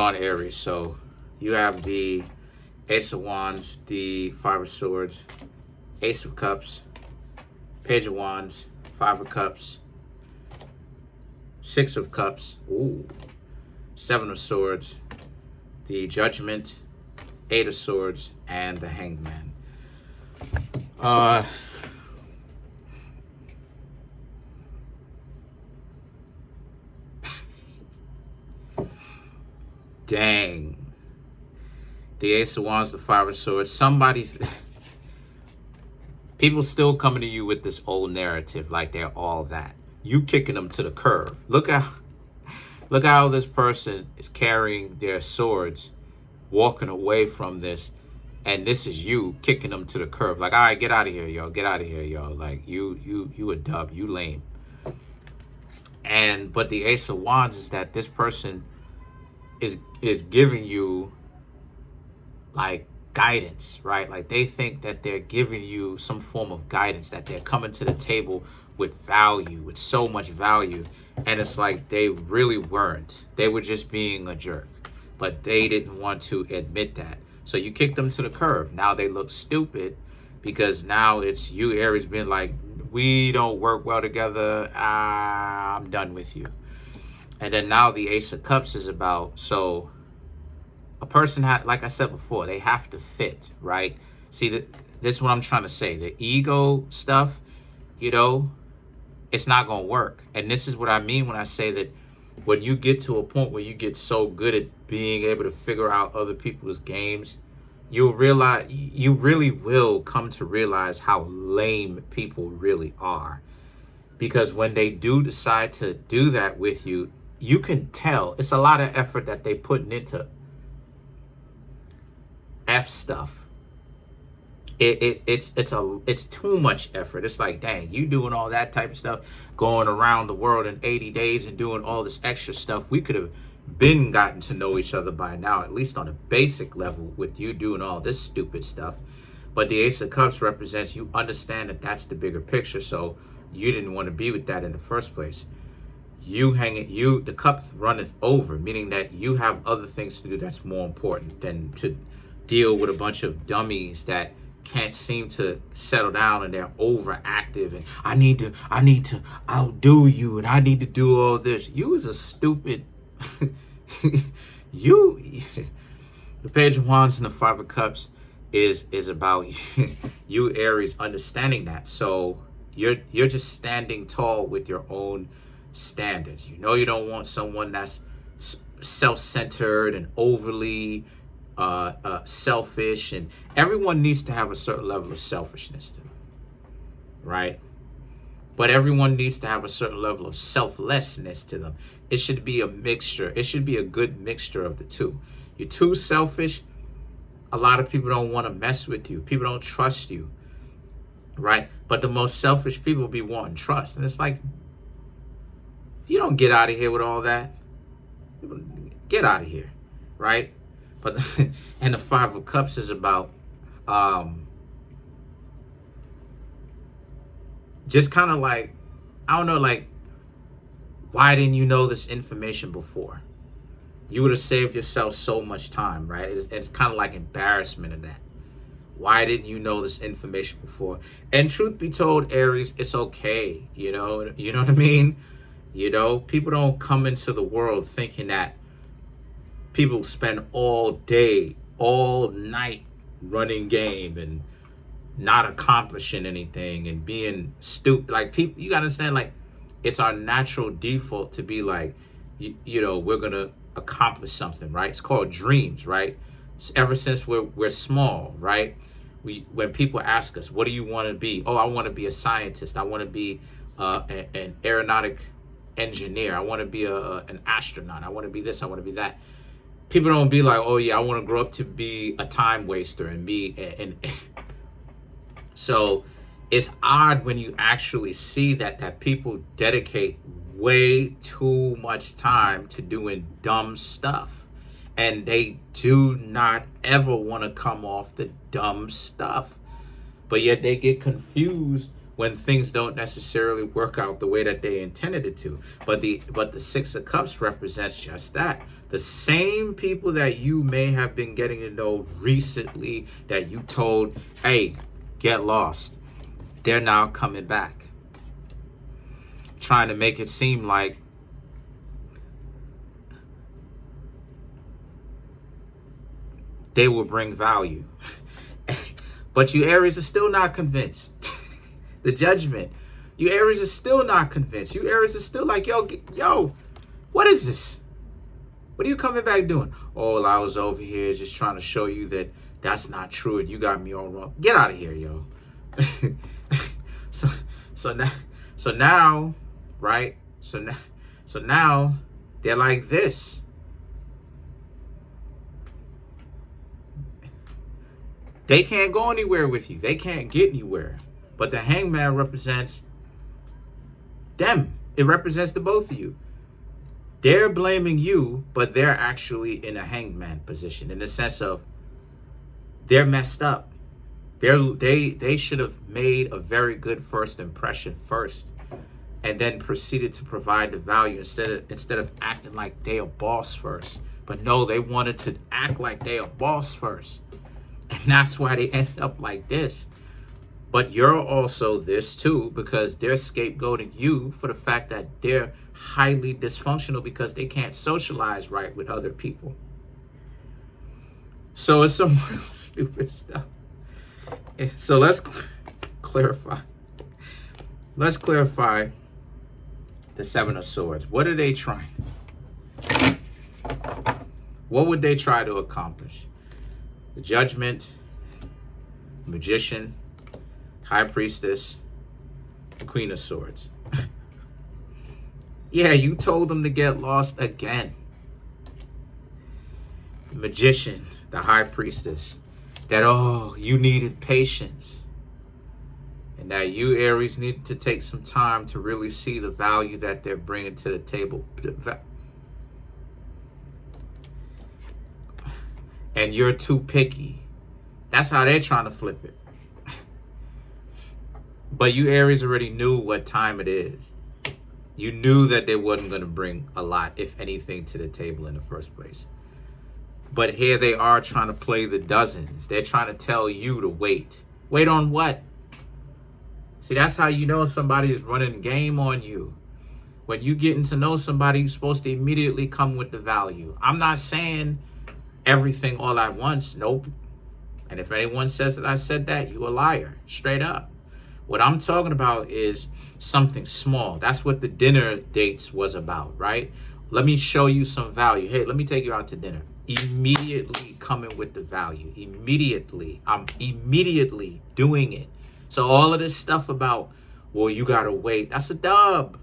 On Aries, so you have the Ace of Wands, the Five of Swords, Ace of Cups, Page of Wands, Five of Cups, Six of Cups, ooh, Seven of Swords, the Judgment, Eight of Swords, and the Hanged Man. Dang. The Ace of Wands, the Five of Swords. People still coming to you with this old narrative like they're all that. You kicking them to the curb. Look how this person is carrying their swords, walking away from this, and this is you kicking them to the curb. Like, all right, get out of here, yo. Get out of here, yo. Like, you a dub. You lame. But the Ace of Wands is that this person is giving you like guidance, right? Like they think that they're giving you some form of guidance, that they're coming to the table with value, with so much value. And it's like they really weren't. They were just being a jerk, but they didn't want to admit that. So you kicked them to the curb. Now they look stupid because now it's you, Aries, being like, we don't work well together. I'm done with you. And then now the Ace of Cups is about, so a person, like I said before, they have to fit, right? See, this is what I'm trying to say. The ego stuff, it's not going to work. And this is what I mean when I say that when you get to a point where you get so good at being able to figure out other people's games, you really will come to realize how lame people really are. Because when they do decide to do that with you, you can tell it's a lot of effort that they putting into F stuff. It's too much effort. It's like, dang, you doing all that type of stuff, going around the world in 80 days and doing all this extra stuff. We could have been gotten to know each other by now, at least on a basic level, with you doing all this stupid stuff. But the Ace of Cups represents you understand that that's the bigger picture. So you didn't want to be with that in the first place. The cup runneth over, meaning that you have other things to do that's more important than to deal with a bunch of dummies that can't seem to settle down, and they're overactive and I need to outdo you, and I need to do all this. You is a stupid the Page of Wands and the Five of Cups is about you, Aries, understanding that. So you're just standing tall with your own standards. You don't want someone that's self-centered and overly selfish, and everyone needs to have a certain level of selfishness to them, right? But everyone needs to have a certain level of selflessness to them. It should be a mixture. It should be a good mixture of the two. You're too selfish, a lot of people don't want to mess with you. People don't trust you, right? But the most selfish people be wanting trust. And it's like, if you don't get out of here with all that, get out of here, right? But and the Five of Cups is about just kind of like, I don't know, like, why didn't you know this information before? You would have saved yourself so much time, right? It's kind of like embarrassment of that. Why didn't you know this information before? And truth be told, Aries, it's okay. You know what I mean? People don't come into the world thinking that people spend all day, all night running game and not accomplishing anything and being stupid. Like, people, you gotta understand, like, it's our natural default to be like, we're gonna accomplish something, right? It's called dreams, right? Ever since we're small, right? When people ask us, what do you want to be? Oh, I want to be a scientist. I want to be an aeronautic engineer. I want to be an astronaut. I want to be this. I want to be that. People don't be like, oh yeah, I want to grow up to be a time waster and be So it's odd when you actually see that people dedicate way too much time to doing dumb stuff, and they do not ever want to come off the dumb stuff, but yet they get confused when things don't necessarily work out the way that they intended it to. But the Six of Cups represents just that. The same people that you may have been getting to know recently that you told, hey, get lost, they're now coming back, trying to make it seem like they will bring value. But you Aries are still not convinced. The Judgment. You Aries are still not convinced. You Aries are still like, yo, what is this? What are you coming back doing? Oh, I was over here just trying to show you that that's not true and you got me all wrong. Get out of here, yo. So now, right? So now they're like this. They can't go anywhere with you. They can't get anywhere. But the Hangman represents them. It represents the both of you. They're blaming you, but they're actually in a hangman position in the sense of they're messed up. They should have made a very good first impression first and then proceeded to provide the value instead of acting like they a boss first. But no, they wanted to act like they a boss first. And that's why they ended up like this. But you're also this too, because they're scapegoating you for the fact that they're highly dysfunctional because they can't socialize right with other people. So it's some real stupid stuff. So let's clarify. Let's clarify the Seven of Swords. What are they trying? What would they try to accomplish? The Judgment, Magician, High Priestess, Queen of Swords. Yeah, you told them to get lost again. The Magician, the High Priestess, that, oh, you needed patience. And that you, Aries, need to take some time to really see the value that they're bringing to the table. And you're too picky. That's how they're trying to flip it. But you Aries already knew what time it is. You knew that they wasn't going to bring a lot, if anything, to the table in the first place. But here they are trying to play the dozens. They're trying to tell you to wait. Wait on what? See, that's how you know somebody is running game on you. When you getting to know somebody, you're supposed to immediately come with the value. I'm not saying everything all at once. Nope. And if anyone says that I said that, you a liar. Straight up. What I'm talking about is something small. That's what the dinner dates was about, right? Let me show you some value. Hey, let me take you out to dinner. Immediately coming with the value. Immediately. I'm immediately doing it. So all of this stuff about, well, you got to wait. That's a dub.